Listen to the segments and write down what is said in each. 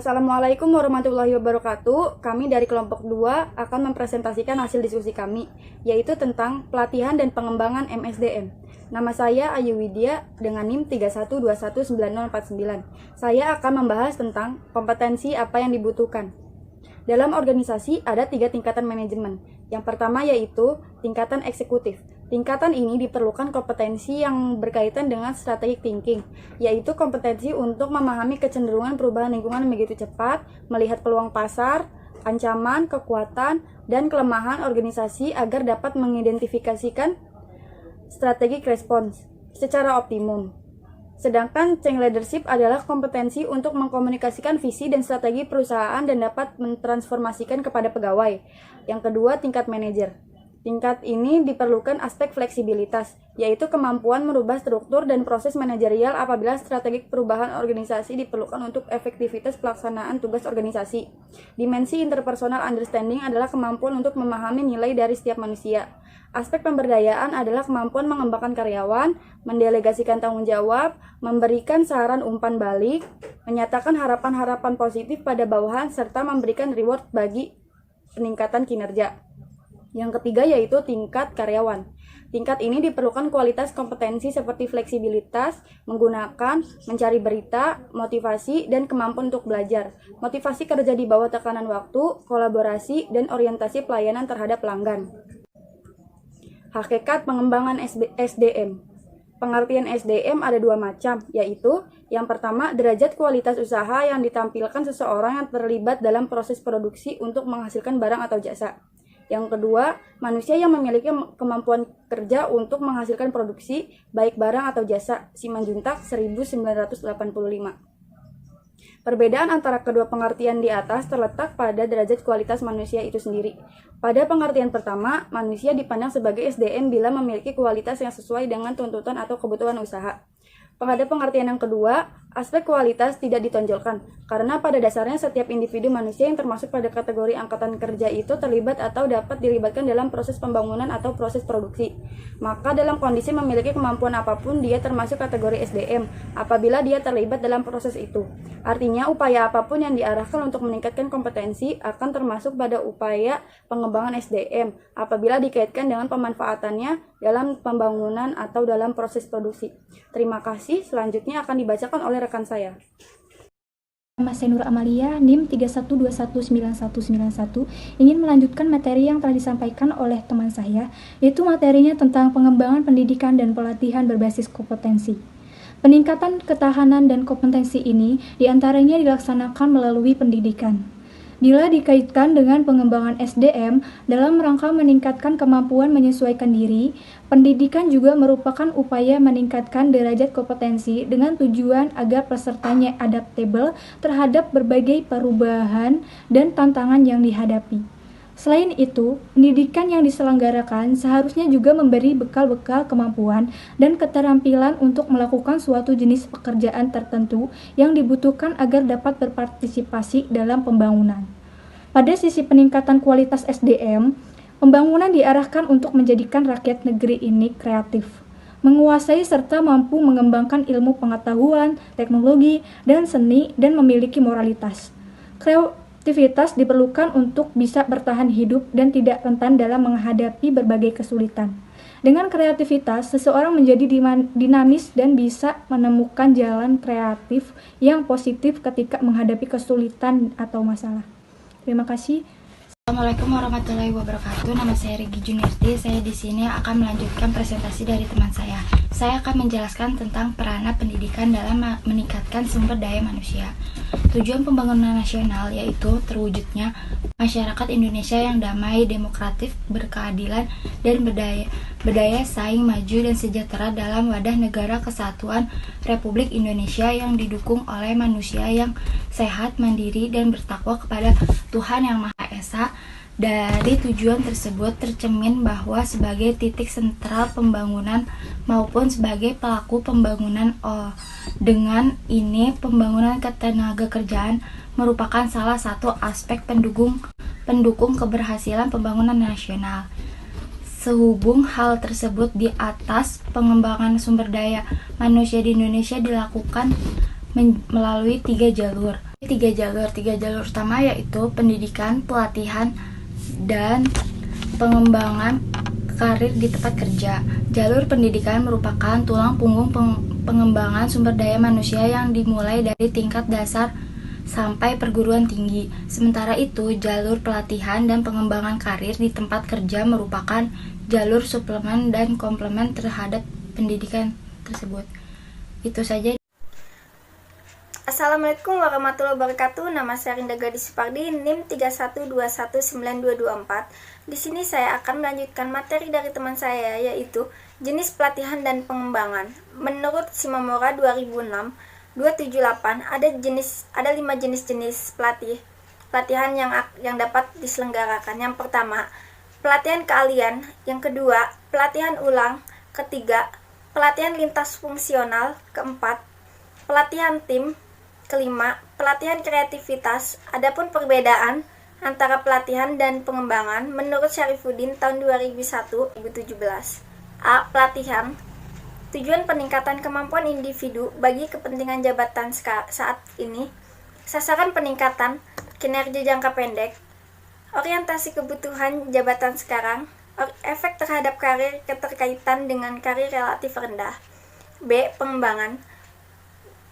Assalamualaikum warahmatullahi wabarakatuh. Kami dari kelompok 2 akan mempresentasikan hasil diskusi kami, yaitu tentang pelatihan dan pengembangan MSDM. Nama saya Ayu Widya dengan NIM 31219049. Saya akan membahas tentang kompetensi apa yang dibutuhkan. Dalam organisasi ada 3 tingkatan manajemen. Yang pertama yaitu tingkatan eksekutif. Tingkatan ini diperlukan kompetensi yang berkaitan dengan strategic thinking, yaitu kompetensi untuk memahami kecenderungan perubahan lingkungan begitu cepat, melihat peluang pasar, ancaman, kekuatan, dan kelemahan organisasi agar dapat mengidentifikasikan strategic response secara optimum. Sedangkan change leadership adalah kompetensi untuk mengkomunikasikan visi dan strategi perusahaan dan dapat mentransformasikan kepada pegawai. Yang kedua, tingkat manajer. Tingkat ini diperlukan aspek fleksibilitas, yaitu kemampuan merubah struktur dan proses manajerial apabila strategi perubahan organisasi diperlukan untuk efektivitas pelaksanaan tugas organisasi. Dimensi interpersonal understanding adalah kemampuan untuk memahami nilai dari setiap manusia. Aspek pemberdayaan adalah kemampuan mengembangkan karyawan, mendelegasikan tanggung jawab, memberikan saran umpan balik, menyatakan harapan-harapan positif pada bawahan, serta memberikan reward bagi peningkatan kinerja. Yang ketiga yaitu tingkat karyawan. Tingkat ini diperlukan kualitas kompetensi seperti fleksibilitas, menggunakan, mencari berita, motivasi, dan kemampuan untuk belajar. Motivasi kerja di bawah tekanan waktu, kolaborasi, dan orientasi pelayanan terhadap pelanggan. Hakikat pengembangan SDM. Pengertian SDM ada 2 macam, yaitu yang pertama, derajat kualitas usaha yang ditampilkan seseorang yang terlibat dalam proses produksi untuk menghasilkan barang atau jasa. Yang kedua, manusia yang memiliki kemampuan kerja untuk menghasilkan produksi, baik barang atau jasa. Simanjuntak 1985. Perbedaan antara kedua pengertian di atas terletak pada derajat kualitas manusia itu sendiri. Pada pengertian pertama, manusia dipandang sebagai SDM bila memiliki kualitas yang sesuai dengan tuntutan atau kebutuhan usaha. Pada pengertian yang kedua, aspek kualitas tidak ditonjolkan, karena pada dasarnya setiap individu manusia yang termasuk pada kategori angkatan kerja itu terlibat atau dapat dilibatkan dalam proses pembangunan atau proses produksi. Maka dalam kondisi memiliki kemampuan apapun, dia termasuk kategori SDM apabila dia terlibat dalam proses itu. Artinya, upaya apapun yang diarahkan untuk meningkatkan kompetensi akan termasuk pada upaya pengembangan SDM apabila dikaitkan dengan pemanfaatannya dalam pembangunan atau dalam proses produksi. Terima kasih. Selanjutnya akan dibacakan oleh rekan saya. Nama saya Nur Amalia, NIM 31219191, ingin melanjutkan materi yang telah disampaikan oleh teman saya, yaitu materinya tentang pengembangan pendidikan dan pelatihan berbasis kompetensi. Peningkatan ketahanan dan kompetensi ini diantaranya dilaksanakan melalui pendidikan. Bila dikaitkan dengan pengembangan SDM dalam rangka meningkatkan kemampuan menyesuaikan diri, pendidikan juga merupakan upaya meningkatkan derajat kompetensi dengan tujuan agar pesertanya adaptable terhadap berbagai perubahan dan tantangan yang dihadapi. Selain itu, pendidikan yang diselenggarakan seharusnya juga memberi bekal-bekal kemampuan dan keterampilan untuk melakukan suatu jenis pekerjaan tertentu yang dibutuhkan agar dapat berpartisipasi dalam pembangunan. Pada sisi peningkatan kualitas SDM, pembangunan diarahkan untuk menjadikan rakyat negeri ini kreatif, menguasai serta mampu mengembangkan ilmu pengetahuan, teknologi, dan seni dan memiliki moralitas. Kreativitas diperlukan untuk bisa bertahan hidup dan tidak rentan dalam menghadapi berbagai kesulitan. Dengan kreativitas, seseorang menjadi dinamis dan bisa menemukan jalan kreatif yang positif ketika menghadapi kesulitan atau masalah. Terima kasih. Assalamualaikum warahmatullahi wabarakatuh. Nama saya Regi Junirti. Saya di sini akan melanjutkan presentasi dari teman saya. Saya akan menjelaskan tentang peranan pendidikan dalam meningkatkan sumber daya manusia. Tujuan pembangunan nasional yaitu terwujudnya masyarakat Indonesia yang damai, demokratis, berkeadilan, dan berdaya saing, maju, dan sejahtera dalam wadah negara kesatuan Republik Indonesia yang didukung oleh manusia yang sehat, mandiri, dan bertakwa kepada Tuhan Yang Maha Esa. Dari tujuan tersebut tercermin bahwa sebagai titik sentral pembangunan maupun sebagai pelaku pembangunan dengan ini pembangunan ketenagakerjaan merupakan salah satu aspek pendukung keberhasilan pembangunan nasional. Sehubung hal tersebut di atas, pengembangan sumber daya manusia di Indonesia dilakukan melalui 3 jalur. Tiga jalur utama yaitu pendidikan, pelatihan, dan pengembangan karir di tempat kerja. Jalur pendidikan merupakan tulang punggung pengembangan sumber daya manusia yang dimulai dari tingkat dasar sampai perguruan tinggi. Sementara itu, jalur pelatihan dan pengembangan karir di tempat kerja merupakan jalur suplemen dan komplement terhadap pendidikan tersebut. Itu saja. Assalamualaikum warahmatullahi wabarakatuh. Nama saya Rinda Gadis Supardi, NIM 31219224. Di sini saya akan melanjutkan materi dari teman saya, yaitu jenis pelatihan dan pengembangan. Menurut Shimomura 2006 278 ada 5 jenis pelatihan yang dapat diselenggarakan. Yang pertama, pelatihan keahlian. Yang kedua, pelatihan ulang. Ketiga, pelatihan lintas fungsional. Keempat, pelatihan tim. Kelima, pelatihan kreativitas. Adapun perbedaan antara pelatihan dan pengembangan menurut Syarifuddin tahun 2001-2017. A. Pelatihan. Tujuan peningkatan kemampuan individu bagi kepentingan jabatan saat ini. Sasaran peningkatan kinerja jangka pendek. Orientasi kebutuhan jabatan sekarang. Efek terhadap karir keterkaitan dengan karir relatif rendah. B. Pengembangan.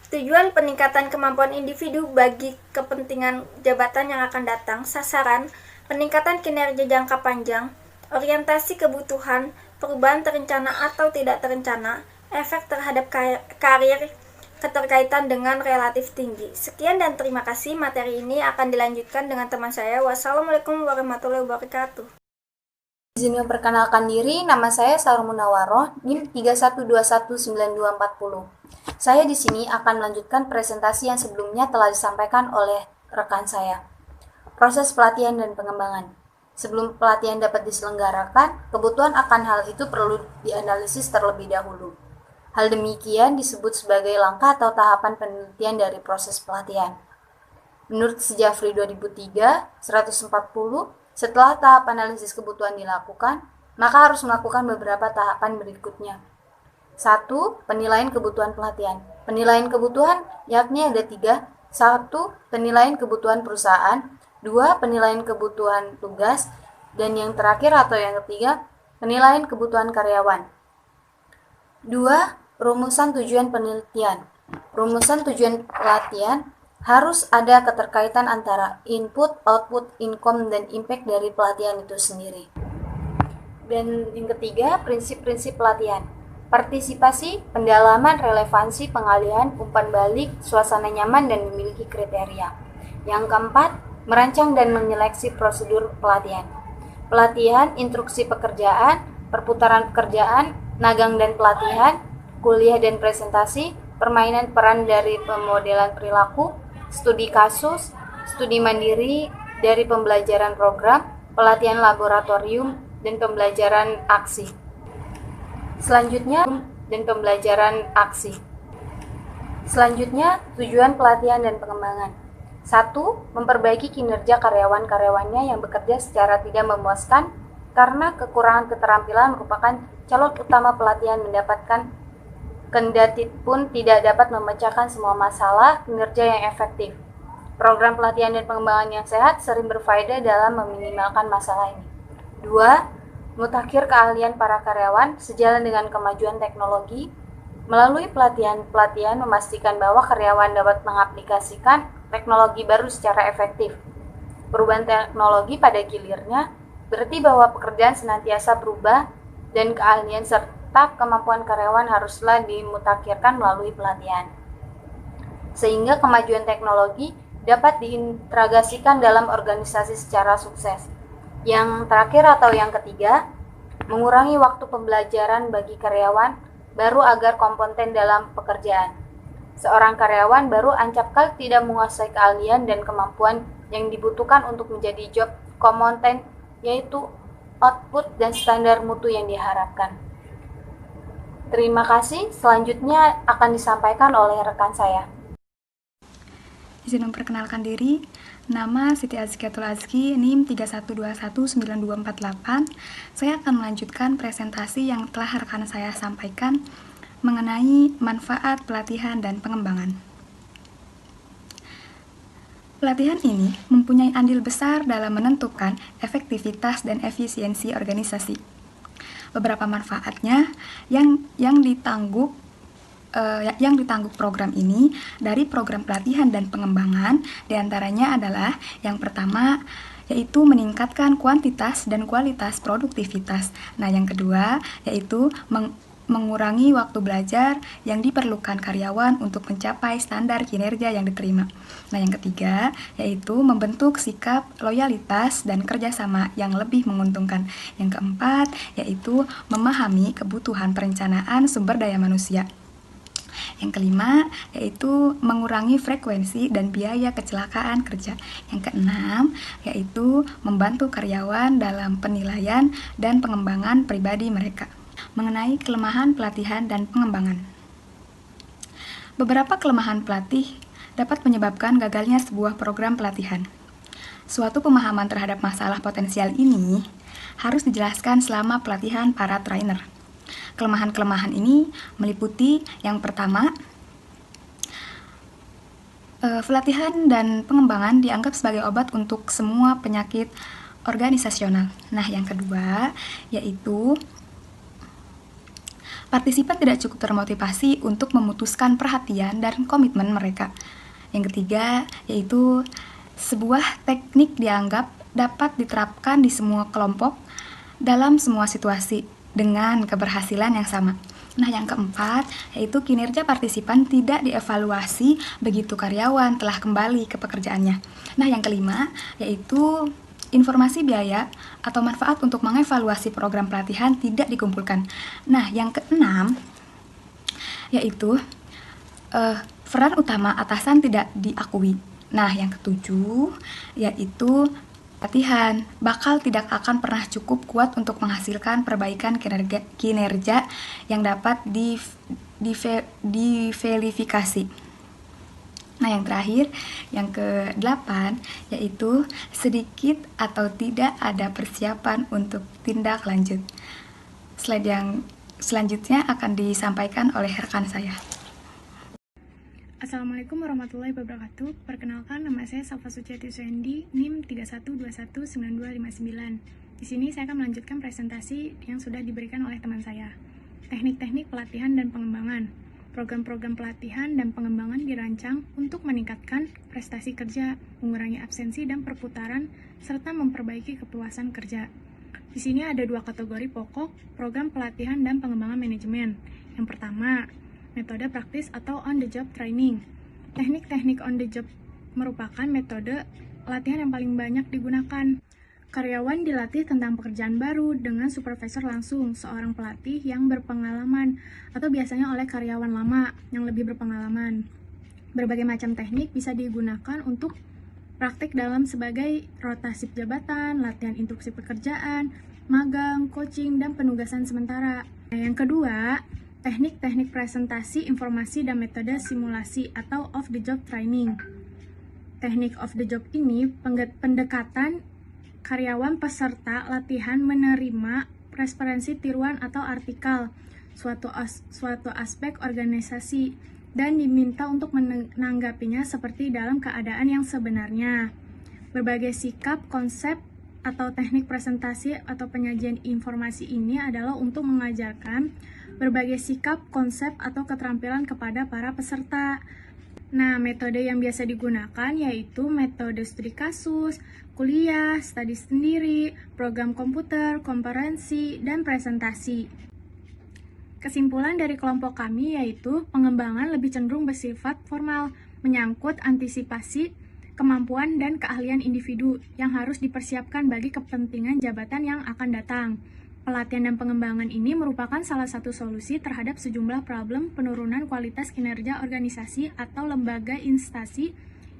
Tujuan peningkatan kemampuan individu bagi kepentingan jabatan yang akan datang. Sasaran peningkatan kinerja jangka panjang. Orientasi kebutuhan, perubahan terencana atau tidak terencana, efek terhadap karir keterkaitan dengan relatif tinggi. Sekian dan terima kasih. Materi ini akan dilanjutkan dengan teman saya. Wassalamualaikum warahmatullahi wabarakatuh. Izin memperkenalkan diri, nama saya Sarah Munawaroh, NIM 31219240. Saya di sini akan melanjutkan presentasi yang sebelumnya telah disampaikan oleh rekan saya. Proses pelatihan dan pengembangan. Sebelum pelatihan dapat diselenggarakan, kebutuhan akan hal itu perlu dianalisis terlebih dahulu. Hal demikian disebut sebagai langkah atau tahapan penelitian dari proses pelatihan. Menurut Sejafri 2003, 140, setelah tahap analisis kebutuhan dilakukan, maka harus melakukan beberapa tahapan berikutnya. 1. Penilaian kebutuhan pelatihan. Penilaian kebutuhan yakni ada 3. 1. Penilaian kebutuhan perusahaan. 2. Penilaian kebutuhan tugas. Dan yang terakhir atau yang ketiga, penilaian kebutuhan karyawan. 2. Rumusan tujuan penelitian. Rumusan tujuan pelatihan harus ada keterkaitan antara input, output, income, dan impact dari pelatihan itu sendiri. Dan yang ketiga, prinsip-prinsip pelatihan. Partisipasi, pendalaman, relevansi, pengalihan, umpan balik, suasana nyaman, dan memiliki kriteria. Yang keempat, merancang dan menyeleksi prosedur pelatihan. Pelatihan, instruksi pekerjaan, perputaran pekerjaan, magang dan pelatihan, kuliah dan presentasi, permainan peran dari pemodelan perilaku, studi kasus, studi mandiri dari pembelajaran program, pelatihan laboratorium, dan pembelajaran aksi. Selanjutnya, tujuan pelatihan dan pengembangan. 1. Memperbaiki kinerja karyawan-karyawannya yang bekerja secara tidak memuaskan karena kekurangan keterampilan merupakan calon utama pelatihan mendapatkan, kendati pun tidak dapat memecahkan semua masalah kinerja yang efektif. Program pelatihan dan pengembangan yang sehat sering berfaedah dalam meminimalkan masalah ini. 2. Mutakhir keahlian para karyawan sejalan dengan kemajuan teknologi. Melalui pelatihan memastikan bahwa karyawan dapat mengaplikasikan teknologi baru secara efektif. Perubahan teknologi pada gilirnya berarti bahwa pekerjaan senantiasa berubah dan keahlian serta kemampuan karyawan haruslah dimutakhirkan melalui pelatihan. Sehingga kemajuan teknologi dapat diintegrasikan dalam organisasi secara sukses. Yang terakhir atau yang ketiga, mengurangi waktu pembelajaran bagi karyawan baru agar kompeten dalam pekerjaan. Seorang karyawan baru ancapkal tidak menguasai keahlian dan kemampuan yang dibutuhkan untuk menjadi job kompeten, yaitu output dan standar mutu yang diharapkan. Terima kasih, selanjutnya akan disampaikan oleh rekan saya. Izin memperkenalkan diri, nama Siti Azkiatul Azki, NIM 31219248. Saya akan melanjutkan presentasi yang telah rekan saya sampaikan mengenai manfaat pelatihan dan pengembangan. Pelatihan ini mempunyai andil besar dalam menentukan efektivitas dan efisiensi organisasi. Beberapa manfaatnya yang ditangguh program ini dari program pelatihan dan pengembangan diantaranya adalah yang pertama yaitu meningkatkan kuantitas dan kualitas produktivitas. Nah, yang kedua yaitu mengurangi waktu belajar yang diperlukan karyawan untuk mencapai standar kinerja yang diterima. Nah, yang ketiga yaitu membentuk sikap loyalitas dan kerjasama yang lebih menguntungkan. Yang keempat yaitu memahami kebutuhan perencanaan sumber daya manusia. Yang kelima yaitu mengurangi frekuensi dan biaya kecelakaan kerja. Yang keenam yaitu membantu karyawan dalam penilaian dan pengembangan pribadi mereka. Mengenai kelemahan pelatihan dan pengembangan. Beberapa kelemahan pelatih dapat menyebabkan gagalnya sebuah program pelatihan. Suatu pemahaman terhadap masalah potensial ini harus dijelaskan selama pelatihan para trainer. Kelemahan-kelemahan ini meliputi yang pertama, pelatihan dan pengembangan dianggap sebagai obat untuk semua penyakit organisasional. Nah, yang kedua yaitu partisipan tidak cukup termotivasi untuk memutuskan perhatian dan komitmen mereka. Yang ketiga, yaitu sebuah teknik dianggap dapat diterapkan di semua kelompok dalam semua situasi dengan keberhasilan yang sama. Nah, yang keempat, yaitu kinerja partisipan tidak dievaluasi begitu karyawan telah kembali ke pekerjaannya. Nah, yang kelima, yaitu informasi biaya atau manfaat untuk mengevaluasi program pelatihan tidak dikumpulkan. Nah, yang keenam yaitu peran utama atasan tidak diakui. Nah, yang ketujuh yaitu pelatihan bakal tidak akan pernah cukup kuat untuk menghasilkan perbaikan kinerja yang dapat diverifikasi. Nah, yang terakhir, yang ke-8, yaitu sedikit atau tidak ada persiapan untuk tindak lanjut. Slide yang selanjutnya akan disampaikan oleh rekan saya. Assalamualaikum warahmatullahi wabarakatuh. Perkenalkan, nama saya Safa Suciati Suendi, NIM 31219259. Di sini saya akan melanjutkan presentasi yang sudah diberikan oleh teman saya. Teknik-teknik pelatihan dan pengembangan. Program-program pelatihan dan pengembangan dirancang untuk meningkatkan prestasi kerja, mengurangi absensi dan perputaran, serta memperbaiki kepuasan kerja. Di sini ada dua kategori pokok program pelatihan dan pengembangan manajemen. Yang pertama, metode praktis atau on-the-job training. Teknik-teknik on-the-job merupakan metode latihan yang paling banyak digunakan. Karyawan dilatih tentang pekerjaan baru dengan supervisor langsung, seorang pelatih yang berpengalaman, atau biasanya oleh karyawan lama yang lebih berpengalaman. Berbagai macam teknik bisa digunakan untuk praktik dalam sebagai rotasi jabatan, latihan instruksi pekerjaan, magang, coaching, dan penugasan sementara. Nah, yang kedua, teknik-teknik presentasi, informasi, dan metode simulasi atau off-the-job training. Teknik off-the-job ini pendekatan karyawan peserta latihan menerima referensi tiruan atau artikel suatu aspek organisasi dan diminta untuk menanggapinya seperti dalam keadaan yang sebenarnya. Berbagai sikap, konsep, atau teknik presentasi atau penyajian informasi ini adalah untuk mengajarkan berbagai sikap, konsep, atau keterampilan kepada para peserta. Nah, metode yang biasa digunakan yaitu metode studi kasus, kuliah, studi sendiri, program komputer, konferensi, dan presentasi. Kesimpulan dari kelompok kami yaitu pengembangan lebih cenderung bersifat formal, menyangkut antisipasi, kemampuan, dan keahlian individu yang harus dipersiapkan bagi kepentingan jabatan yang akan datang. Pelatihan dan pengembangan ini merupakan salah satu solusi terhadap sejumlah problem penurunan kualitas kinerja organisasi atau lembaga instansi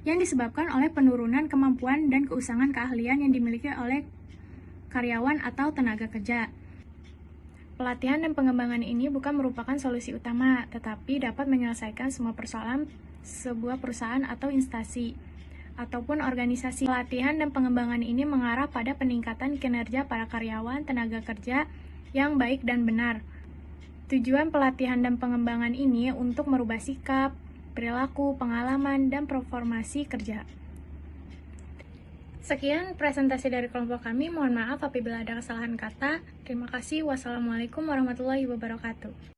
yang disebabkan oleh penurunan kemampuan dan keusangan keahlian yang dimiliki oleh karyawan atau tenaga kerja. Pelatihan dan pengembangan ini bukan merupakan solusi utama, tetapi dapat menyelesaikan semua persoalan sebuah perusahaan atau instansi ataupun organisasi. Pelatihan dan pengembangan ini mengarah pada peningkatan kinerja para karyawan tenaga kerja yang baik dan benar. Tujuan pelatihan dan pengembangan ini untuk merubah sikap, perilaku, pengalaman, dan performasi kerja. Sekian presentasi dari kelompok kami. Mohon maaf apabila ada kesalahan kata. Terima kasih. Wassalamualaikum warahmatullahi wabarakatuh.